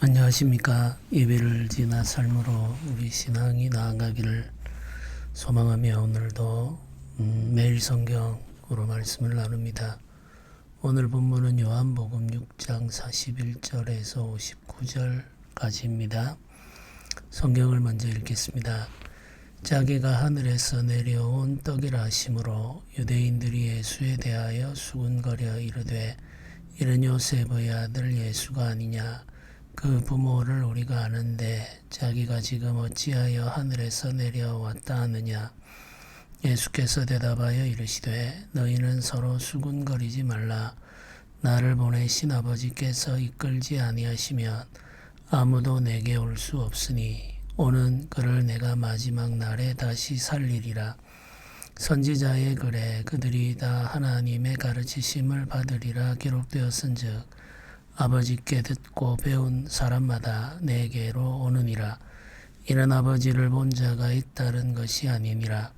안녕하십니까. 예배를 지나 삶으로 우리 신앙이 나아가기를 소망하며 오늘도 매일 성경으로 말씀을 나눕니다. 오늘 본문은 요한복음 6장 41절에서 59절까지입니다. 성경을 먼저 읽겠습니다. 자기가 하늘에서 내려온 떡이라 하심으로 유대인들이 예수에 대하여 수군거려 이르되 이는 요셉의 아들 예수가 아니냐. 그 부모를 우리가 아는데 자기가 지금 어찌하여 하늘에서 내려왔다 하느냐. 예수께서 대답하여 이르시되 너희는 서로 수군거리지 말라. 나를 보내신 아버지께서 이끌지 아니하시면 아무도 내게 올 수 없으니 오는 그를 내가 마지막 날에 다시 살리리라. 선지자의 글에 그들이 다 하나님의 가르치심을 받으리라 기록되었은즉 아버지께 듣고 배운 사람마다 내게로 오느니라. 이는 아버지를 본 자가 잇따른 것이 아니니라.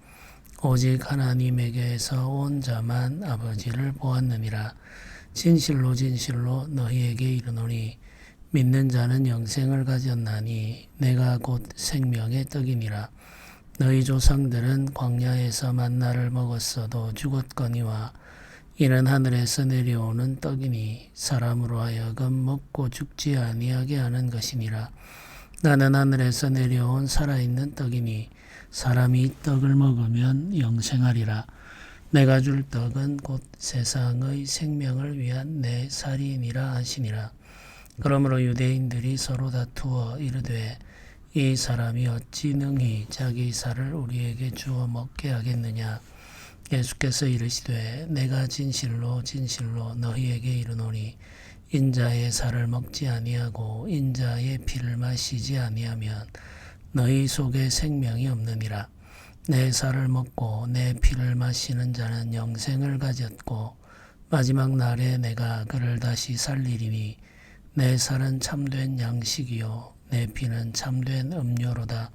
오직 하나님에게서 온 자만 아버지를 보았느니라. 진실로 진실로 너희에게 이르노니 믿는 자는 영생을 가졌나니 내가 곧 생명의 떡이니라. 너희 조상들은 광야에서 만나를 먹었어도 죽었거니와 이는 하늘에서 내려오는 떡이니 사람으로 하여금 먹고 죽지 아니하게 하는 것이니라. 나는 하늘에서 내려온 살아있는 떡이니 사람이 이 떡을 먹으면 영생하리라. 내가 줄 떡은 곧 세상의 생명을 위한 내 살이니라 하시니라. 그러므로 유대인들이 서로 다투어 이르되 이 사람이 어찌 능히 자기 살을 우리에게 주어 먹게 하겠느냐. 예수께서 이르시되 내가 진실로 진실로 너희에게 이르노니 인자의 살을 먹지 아니하고 인자의 피를 마시지 아니하면 너희 속에 생명이 없느니라. 내 살을 먹고 내 피를 마시는 자는 영생을 가졌고 마지막 날에 내가 그를 다시 살리리니 내 살은 참된 양식이요 내 피는 참된 음료로다.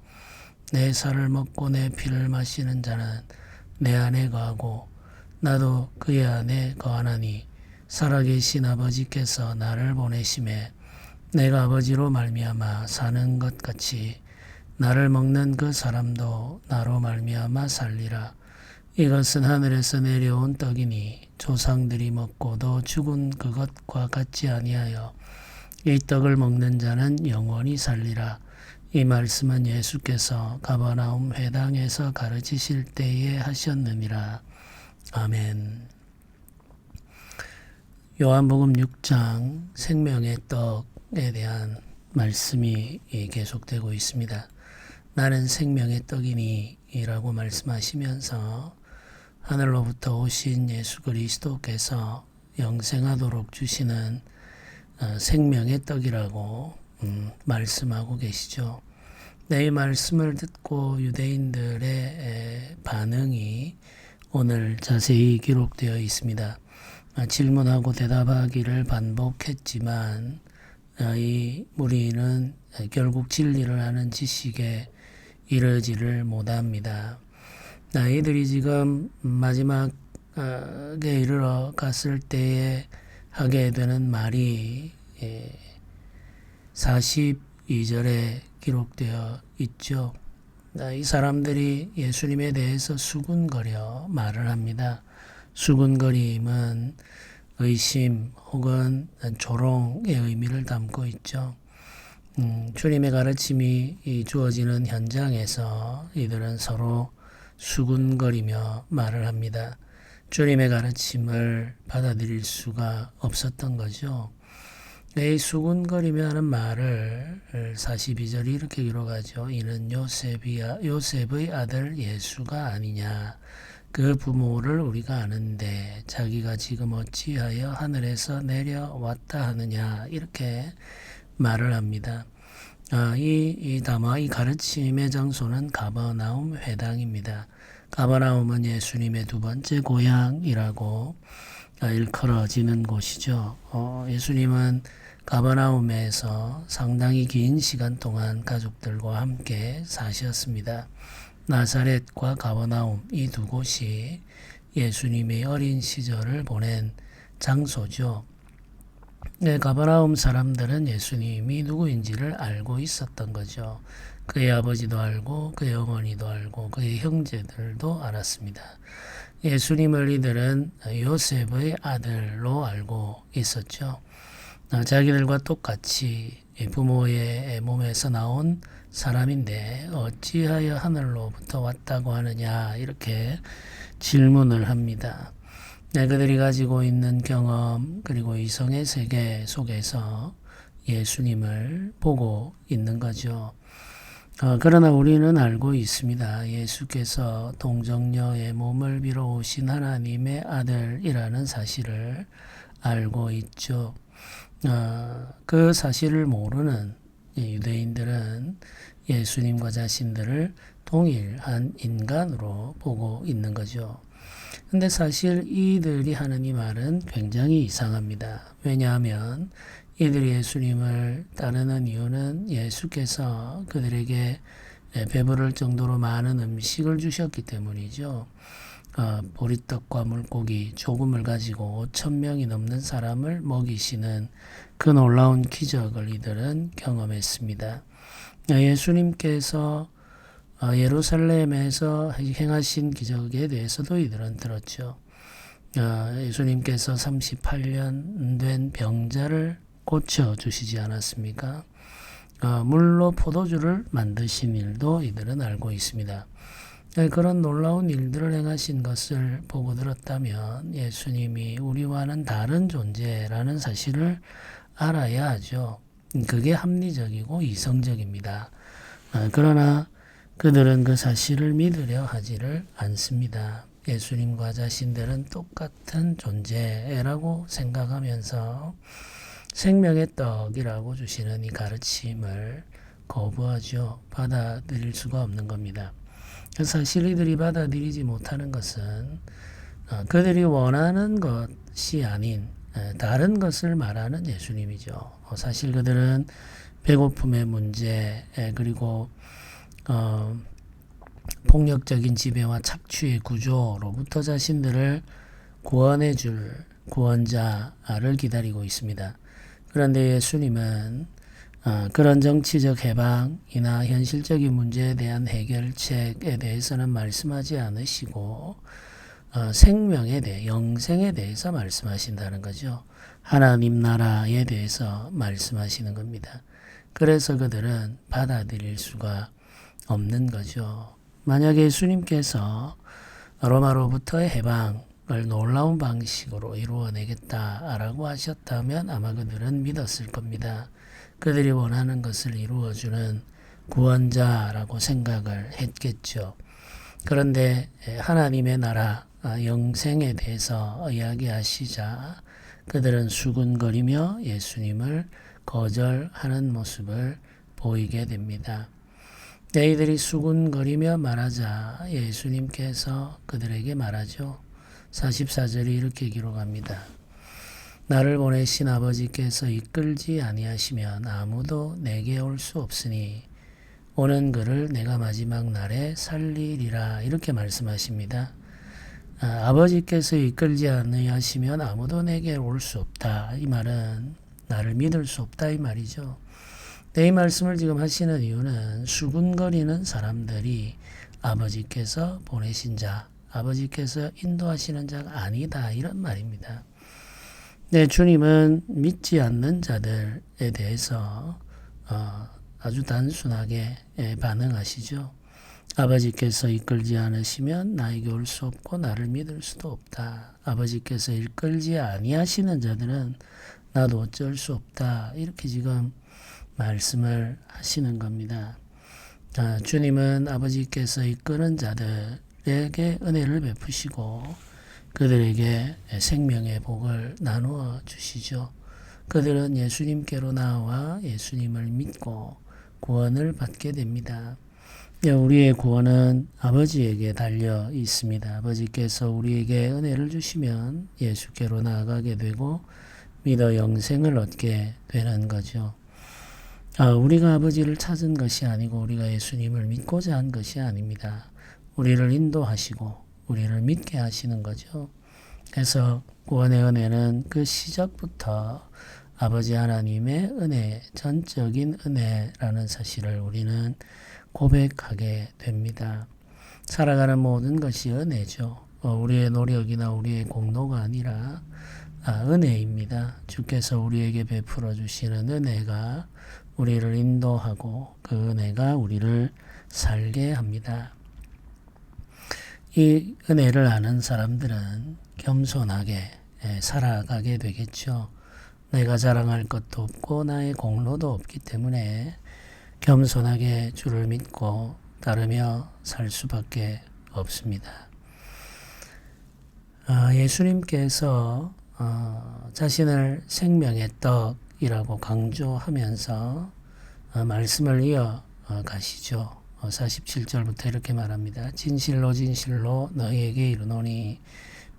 내 살을 먹고 내 피를 마시는 자는 내 안에 거하고 나도 그의 안에 거하나니 살아계신 아버지께서 나를 보내심에 내가 아버지로 말미암아 사는 것 같이 나를 먹는 그 사람도 나로 말미암아 살리라. 이것은 하늘에서 내려온 떡이니 조상들이 먹고도 죽은 그것과 같지 아니하여 이 떡을 먹는 자는 영원히 살리라. 이 말씀은 예수께서 가버나움 회당에서 가르치실 때에 하셨느니라. 아멘. 요한복음 6장 생명의 떡에 대한 말씀이 계속되고 있습니다. 나는 생명의 떡이니 라고 말씀하시면서 하늘로부터 오신 예수 그리스도께서 영생하도록 주시는 생명의 떡이라고 말씀하고 계시죠. 이 말씀을 듣고 유대인들의 반응이 오늘 자세히 기록되어 있습니다. 질문하고 대답하기를 반복했지만 이 무리는 결국 진리를 아는 지식에 이르지를 못합니다. 이들이 지금 마지막에 이르러 갔을 때에 하게 되는 말이 42절에 기록되어 있죠. 이 사람들이 예수님에 대해서 수군거려 말을 합니다. 수군거림은 의심 혹은 조롱의 의미를 담고 있죠. 주님의 가르침이 주어지는 현장에서 이들은 서로 수군거리며 말을 합니다. 주님의 가르침을 받아들일 수가 없었던 거죠. 이 수군거리며 하는 말을 42절이 이렇게 기록하죠. 이는 요셉의 아들 예수가 아니냐. 그 부모를 우리가 아는데 자기가 지금 어찌하여 하늘에서 내려왔다 하느냐. 이렇게 말을 합니다. 이 가르침의 장소는 가버나움 회당입니다. 가버나움은 예수님의 두 번째 고향이라고 일컬어지는 곳이죠. 예수님은 가버나움에서 상당히 긴 시간 동안 가족들과 함께 사셨습니다. 나사렛과 가버나움 이 두 곳이 예수님의 어린 시절을 보낸 장소죠. 네, 가버나움 사람들은 예수님이 누구인지를 알고 있었던 거죠. 그의 아버지도 알고 그의 어머니도 알고 그의 형제들도 알았습니다. 예수님을 이들은 요셉의 아들로 알고 있었죠. 자기들과 똑같이 부모의 몸에서 나온 사람인데 어찌하여 하늘로부터 왔다고 하느냐 이렇게 질문을 합니다. 그들이 가지고 있는 경험 그리고 이성의 세계 속에서 예수님을 보고 있는 거죠. 그러나 우리는 알고 있습니다. 예수께서 동정녀의 몸을 빌어 오신 하나님의 아들이라는 사실을 알고 있죠. 그 사실을 모르는 유대인들은 예수님과 자신들을 동일한 인간으로 보고 있는 거죠. 근데 사실 이들이 하는 이 말은 굉장히 이상합니다. 왜냐하면 이들이 예수님을 따르는 이유는 예수께서 그들에게 배부를 정도로 많은 음식을 주셨기 때문이죠. 보리떡과 물고기 조금을 가지고 5,000명이 넘는 사람을 먹이시는 그 놀라운 기적을 이들은 경험했습니다. 예수님께서 예루살렘에서 행하신 기적에 대해서도 이들은 들었죠. 예수님께서 38년 된 병자를 고쳐주시지 않았습니까? 물로 포도주를 만드신 일도 이들은 알고 있습니다. 그런 놀라운 일들을 행하신 것을 보고 들었다면 예수님이 우리와는 다른 존재라는 사실을 알아야 하죠. 그게 합리적이고 이성적입니다. 그러나 그들은 그 사실을 믿으려 하지를 않습니다. 예수님과 자신들은 똑같은 존재라고 생각하면서 생명의 떡이라고 주시는 이 가르침을 거부하죠. 받아들일 수가 없는 겁니다. 사실 이들이 받아들이지 못하는 것은 그들이 원하는 것이 아닌 다른 것을 말하는 예수님이죠. 사실 그들은 배고픔의 문제 그리고 폭력적인 지배와 착취의 구조로부터 자신들을 구원해 줄 구원자를 기다리고 있습니다. 그런데 예수님은 그런 정치적 해방이나 현실적인 문제에 대한 해결책에 대해서는 말씀하지 않으시고 생명에 대해, 영생에 대해서 말씀하신다는 거죠. 하나님 나라에 대해서 말씀하시는 겁니다. 그래서 그들은 받아들일 수가 없는 거죠. 만약에 예수님께서 로마로부터의 해방을 놀라운 방식으로 이루어내겠다라고 하셨다면 아마 그들은 믿었을 겁니다. 그들이 원하는 것을 이루어주는 구원자라고 생각을 했겠죠. 그런데 하나님의 나라, 영생에 대해서 이야기하시자 그들은 수군거리며 예수님을 거절하는 모습을 보이게 됩니다. 이들이 수군거리며 말하자 예수님께서 그들에게 말하죠. 44절이 이렇게 기록합니다. 나를 보내신 아버지께서 이끌지 아니하시면 아무도 내게 올 수 없으니 오는 그를 내가 마지막 날에 살리리라 이렇게 말씀하십니다. 아버지께서 이끌지 아니하시면 아무도 내게 올 수 없다. 이 말은 나를 믿을 수 없다 이 말이죠. 이 말씀을 지금 하시는 이유는 수군거리는 사람들이 아버지께서 보내신 자, 아버지께서 인도하시는 자가 아니다 이런 말입니다. 주님은 믿지 않는 자들에 대해서 아주 단순하게 반응하시죠. 아버지께서 이끌지 않으시면 나에게 올 수 없고 나를 믿을 수도 없다. 아버지께서 이끌지 아니하시는 자들은 나도 어쩔 수 없다. 이렇게 지금 말씀을 하시는 겁니다. 주님은 아버지께서 이끄는 자들에게 은혜를 베푸시고 그들에게 생명의 복을 나누어 주시죠. 그들은 예수님께로 나와 예수님을 믿고 구원을 받게 됩니다. 우리의 구원은 아버지에게 달려 있습니다. 아버지께서 우리에게 은혜를 주시면 예수께로 나아가게 되고 믿어 영생을 얻게 되는 거죠. 우리가 아버지를 찾은 것이 아니고 우리가 예수님을 믿고자 한 것이 아닙니다. 우리를 인도하시고 우리를 믿게 하시는 거죠. 그래서 구원의 은혜는 그 시작부터 아버지 하나님의 은혜, 전적인 은혜라는 사실을 우리는 고백하게 됩니다. 살아가는 모든 것이 은혜죠. 우리의 노력이나 우리의 공로가 아니라 은혜입니다. 주께서 우리에게 베풀어 주시는 은혜가 우리를 인도하고 그 은혜가 우리를 살게 합니다. 이 은혜를 아는 사람들은 겸손하게 살아가게 되겠죠. 내가 자랑할 것도 없고 나의 공로도 없기 때문에 겸손하게 주를 믿고 따르며 살 수밖에 없습니다. 예수님께서 자신을 생명의 떡이라고 강조하면서 말씀을 이어 가시죠. 47절부터 이렇게 말합니다. 진실로 진실로 너희에게 이르노니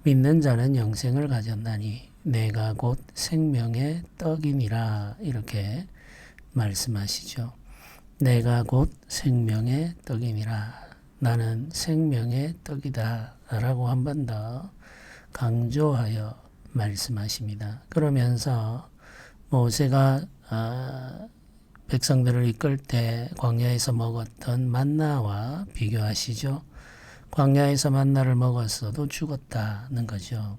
믿는 자는 영생을 가졌나니 내가 곧 생명의 떡이니라 이렇게 말씀하시죠. 내가 곧 생명의 떡이니라. 나는 생명의 떡이다 라고 한 번 더 강조하여 말씀하십니다. 그러면서 모세가 백성들을 이끌 때 광야에서 먹었던 만나와 비교하시죠. 광야에서 만나를 먹었어도 죽었다는 거죠.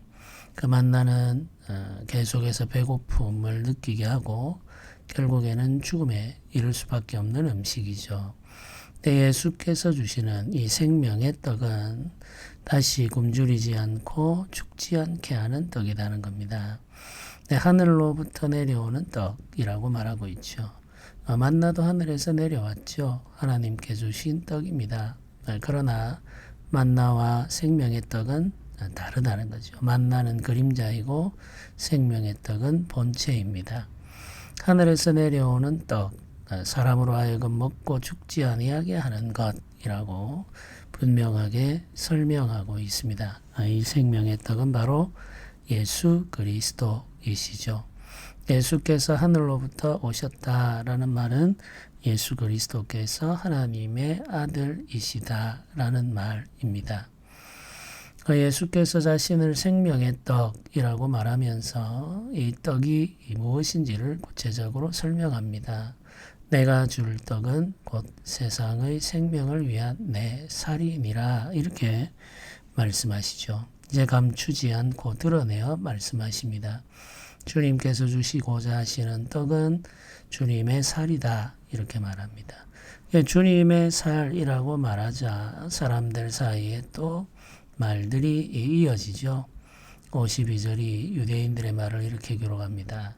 그 만나는 계속해서 배고픔을 느끼게 하고 결국에는 죽음에 이를 수밖에 없는 음식이죠. 예수께서 주시는 이 생명의 떡은 다시 굶주리지 않고 죽지 않게 하는 떡이라는 겁니다. 하늘로부터 내려오는 떡이라고 말하고 있죠. 만나도 하늘에서 내려왔죠. 하나님께 주신 떡입니다. 그러나 만나와 생명의 떡은 다르다는 거죠. 만나는 그림자이고 생명의 떡은 본체입니다. 하늘에서 내려오는 떡, 사람으로 하여금 먹고 죽지 아니하게 하는 것이라고 분명하게 설명하고 있습니다. 이 생명의 떡은 바로 예수 그리스도이시죠. 예수께서 하늘로부터 오셨다라는 말은 예수 그리스도께서 하나님의 아들이시다라는 말입니다. 예수께서 자신을 생명의 떡이라고 말하면서 이 떡이 무엇인지를 구체적으로 설명합니다. 내가 줄 떡은 곧 세상의 생명을 위한 내 살이니라 이렇게 말씀하시죠. 이제 감추지 않고 드러내어 말씀하십니다. 주님께서 주시고자 하시는 떡은 주님의 살이다 이렇게 말합니다. 주님의 살이라고 말하자 사람들 사이에 또 말들이 이어지죠. 52절이 유대인들의 말을 이렇게 기록합니다.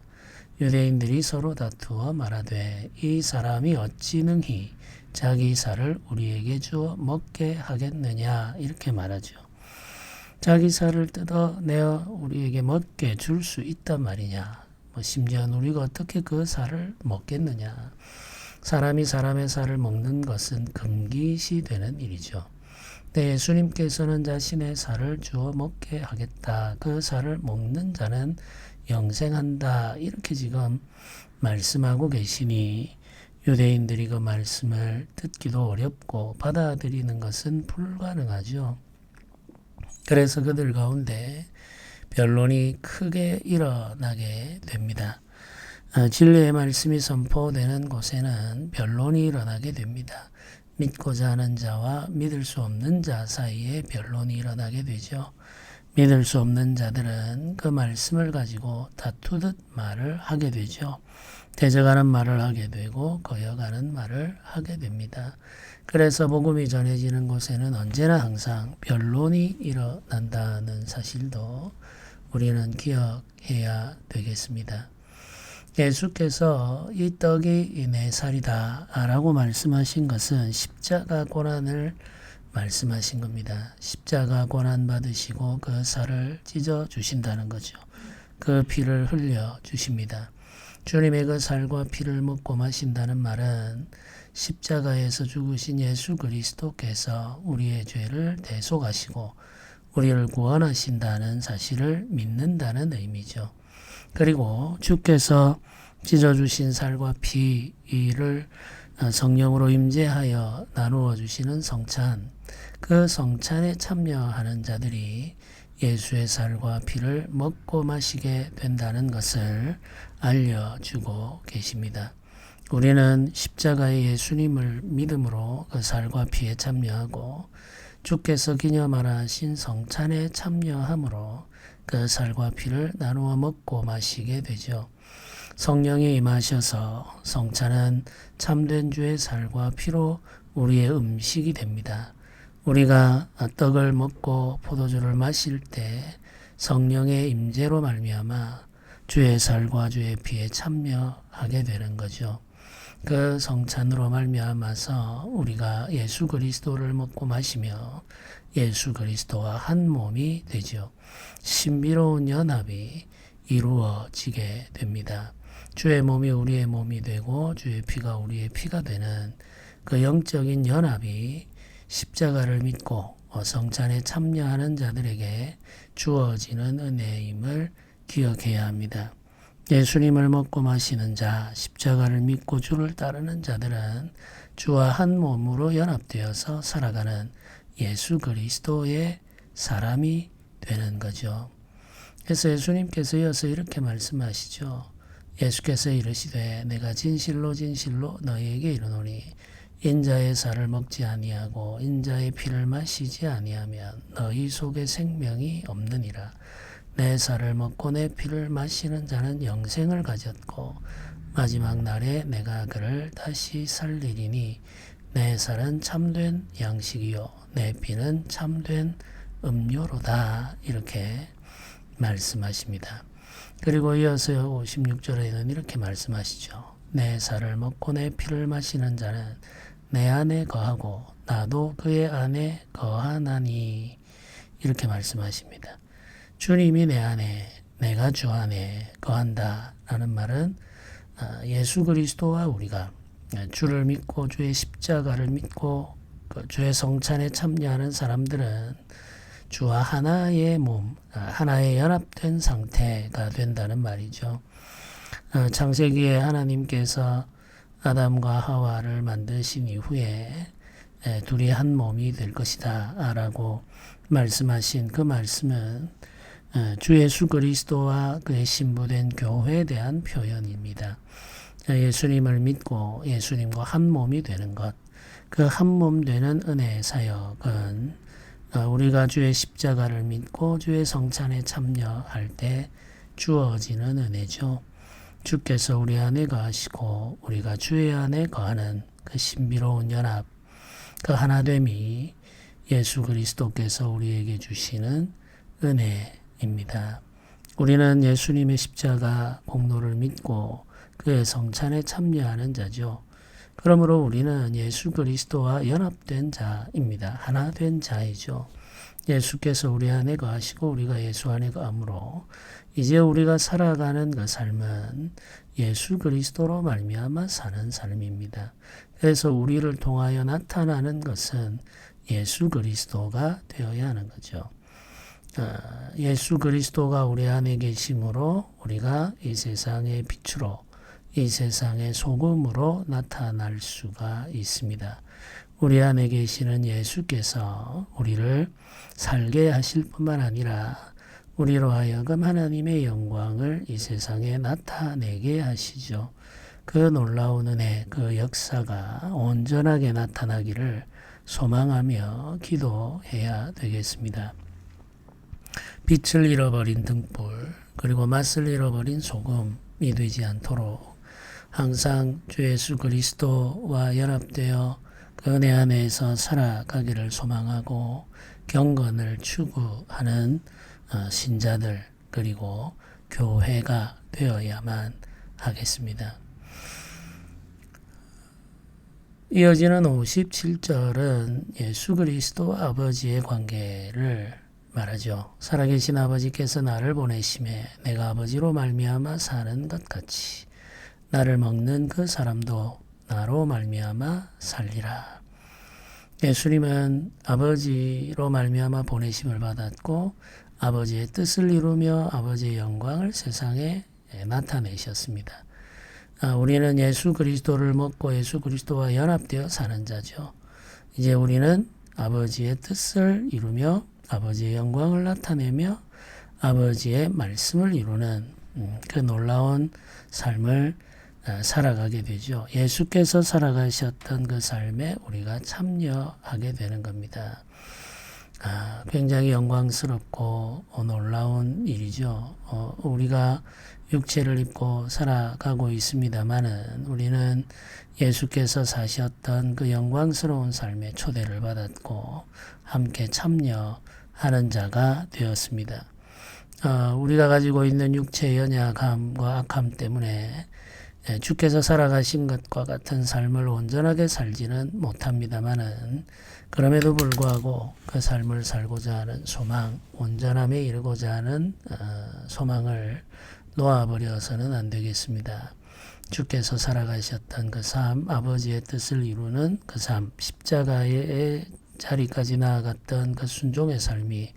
유대인들이 서로 다투어 말하되 이 사람이 어찌 능히 자기 살을 우리에게 주어 먹게 하겠느냐 이렇게 말하죠. 자기 살을 뜯어내어 우리에게 먹게 줄 수 있단 말이냐. 심지어 우리가 어떻게 그 살을 먹겠느냐. 사람이 사람의 살을 먹는 것은 금기시되는 일이죠. 예수님께서는 자신의 살을 주어 먹게 하겠다. 그 살을 먹는 자는 영생한다. 이렇게 지금 말씀하고 계시니 유대인들이 그 말씀을 듣기도 어렵고 받아들이는 것은 불가능하죠. 그래서 그들 가운데 변론이 크게 일어나게 됩니다. 진리의 말씀이 선포되는 곳에는 변론이 일어나게 됩니다. 믿고자 하는 자와 믿을 수 없는 자 사이에 변론이 일어나게 되죠. 믿을 수 없는 자들은 그 말씀을 가지고 다투듯 말을 하게 되죠. 대적하는 말을 하게 되고 거역하는 말을 하게 됩니다. 그래서 복음이 전해지는 곳에는 언제나 항상 변론이 일어난다는 사실도 우리는 기억해야 되겠습니다. 예수께서 이 떡이 내 살이다 라고 말씀하신 것은 십자가 고난을 말씀하신 겁니다. 십자가 고난 받으시고 그 살을 찢어 주신다는 거죠. 그 피를 흘려 주십니다. 주님의 그 살과 피를 먹고 마신다는 말은 십자가에서 죽으신 예수 그리스도께서 우리의 죄를 대속하시고 우리를 구원하신다는 사실을 믿는다는 의미죠. 그리고 주께서 찢어주신 살과 피를 성령으로 임재하여 나누어 주시는 성찬, 그 성찬에 참여하는 자들이 예수의 살과 피를 먹고 마시게 된다는 것을 알려주고 계십니다. 우리는 십자가의 예수님을 믿음으로 그 살과 피에 참여하고 주께서 기념하라 하신 성찬에 참여함으로 그 살과 피를 나누어 먹고 마시게 되죠. 성령이 임하셔서 성찬은 참된 주의 살과 피로 우리의 음식이 됩니다. 우리가 떡을 먹고 포도주를 마실 때 성령의 임재로 말미암아 주의 살과 주의 피에 참여하게 되는 거죠. 그 성찬으로 말미암아서 우리가 예수 그리스도를 먹고 마시며 예수 그리스도와 한 몸이 되죠. 신비로운 연합이 이루어지게 됩니다. 주의 몸이 우리의 몸이 되고 주의 피가 우리의 피가 되는 그 영적인 연합이 십자가를 믿고 성찬에 참여하는 자들에게 주어지는 은혜임을 기억해야 합니다. 예수님을 먹고 마시는 자, 십자가를 믿고 주를 따르는 자들은 주와 한 몸으로 연합되어서 살아가는 예수 그리스도의 사람이 되는 거죠. 그래서 예수님께서 이어서 이렇게 말씀하시죠. 예수께서 이르시되 내가 진실로 진실로 너희에게 이르노니 인자의 살을 먹지 아니하고 인자의 피를 마시지 아니하면 너희 속에 생명이 없느니라. 내 살을 먹고 내 피를 마시는 자는 영생을 가졌고 마지막 날에 내가 그를 다시 살리리니 내 살은 참된 양식이요 내 피는 참된 음료로다. 이렇게 말씀하십니다. 그리고 이어서 56절에는 이렇게 말씀하시죠. 내 살을 먹고 내 피를 마시는 자는 내 안에 거하고 나도 그의 안에 거하나니. 이렇게 말씀하십니다. 주님이 내 안에, 내가 주 안에 거한다 라는 말은 예수 그리스도와 우리가 주를 믿고 주의 십자가를 믿고 주의 성찬에 참여하는 사람들은 주와 하나의 몸, 하나의 연합된 상태가 된다는 말이죠. 창세기에 하나님께서 아담과 하와를 만드신 이후에 둘이 한 몸이 될 것이다 라고 말씀하신 그 말씀은 주 예수 그리스도와 그의 신부된 교회에 대한 표현입니다. 예수님을 믿고 예수님과 한 몸이 되는 것, 그 한 몸 되는 은혜의 사역은 우리가 주의 십자가를 믿고 주의 성찬에 참여할 때 주어지는 은혜죠. 주께서 우리 안에 거하시고 우리가 주의 안에 거하는 그 신비로운 연합, 그 하나됨이 예수 그리스도께서 우리에게 주시는 은혜입니다. 우리는 예수님의 십자가 공로를 믿고 그의 성찬에 참여하는 자죠. 그러므로 우리는 예수 그리스도와 연합된 자입니다. 하나 된 자이죠. 예수께서 우리 안에 거하시고 우리가 예수 안에 거함으로 이제 우리가 살아가는 그 삶은 예수 그리스도로 말미암아 사는 삶입니다. 그래서 우리를 통하여 나타나는 것은 예수 그리스도가 되어야 하는 거죠. 예수 그리스도가 우리 안에 계심으로 우리가 이 세상의 빛으로 이 세상의 소금으로 나타날 수가 있습니다. 우리 안에 계시는 예수께서 우리를 살게 하실 뿐만 아니라 우리로 하여금 하나님의 영광을 이 세상에 나타내게 하시죠. 그 놀라운 은혜, 그 역사가 온전하게 나타나기를 소망하며 기도해야 되겠습니다. 빛을 잃어버린 등불, 그리고 맛을 잃어버린 소금이 되지 않도록 항상 주 예수 그리스도와 연합되어 그 은혜 안에서 살아가기를 소망하고 경건을 추구하는 신자들 그리고 교회가 되어야만 하겠습니다. 이어지는 57절은 예수 그리스도와 아버지의 관계를 말하죠. 살아계신 아버지께서 나를 보내심에 내가 아버지로 말미암아 사는 것 같이 나를 먹는 그 사람도 나로 말미암아 살리라. 예수님은 아버지로 말미암아 보내심을 받았고 아버지의 뜻을 이루며 아버지의 영광을 세상에 나타내셨습니다. 우리는 예수 그리스도를 먹고 예수 그리스도와 연합되어 사는 자죠. 이제 우리는 아버지의 뜻을 이루며 아버지의 영광을 나타내며 아버지의 말씀을 이루는 그 놀라운 삶을 살아가게 되죠. 예수께서 살아가셨던 그 삶에 우리가 참여하게 되는 겁니다. 굉장히 영광스럽고 놀라운 일이죠. 우리가 육체를 입고 살아가고 있습니다만은 우리는 예수께서 사셨던 그 영광스러운 삶의 초대를 받았고 함께 참여하는 자가 되었습니다. 우리가 가지고 있는 육체의 연약함과 악함 때문에 주께서 살아가신 것과 같은 삶을 온전하게 살지는 못합니다만은 그럼에도 불구하고 그 삶을 살고자 하는 소망, 온전함에 이르고자 하는 소망을 놓아버려서는 안 되겠습니다. 주께서 살아가셨던 그 삶, 아버지의 뜻을 이루는 그 삶, 십자가의 자리까지 나아갔던 그 순종의 삶이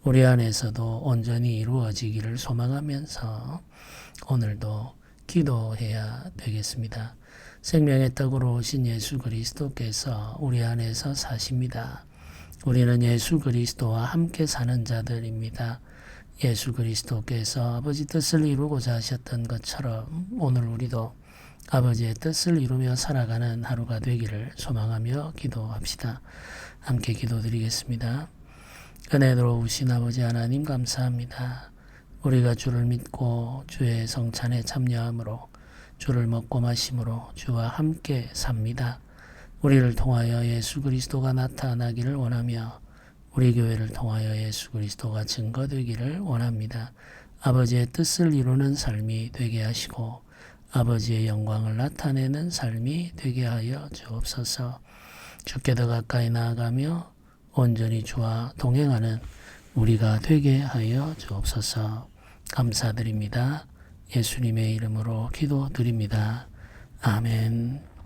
우리 안에서도 온전히 이루어지기를 소망하면서 오늘도 기도해야 되겠습니다. 생명의 떡으로 오신 예수 그리스도께서 우리 안에서 사십니다. 우리는 예수 그리스도와 함께 사는 자들입니다. 예수 그리스도께서 아버지 뜻을 이루고자 하셨던 것처럼 오늘 우리도 아버지의 뜻을 이루며 살아가는 하루가 되기를 소망하며 기도합시다. 함께 기도드리겠습니다. 은혜로우신 아버지 하나님 감사합니다. 우리가 주를 믿고 주의 성찬에 참여함으로 주를 먹고 마심으로 주와 함께 삽니다. 우리를 통하여 예수 그리스도가 나타나기를 원하며 우리 교회를 통하여 예수 그리스도가 증거되기를 원합니다. 아버지의 뜻을 이루는 삶이 되게 하시고 아버지의 영광을 나타내는 삶이 되게 하여 주옵소서. 주께 더 가까이 나아가며 온전히 주와 동행하는 우리가 되게 하여 주옵소서. 감사드립니다. 예수님의 이름으로 기도드립니다. 아멘.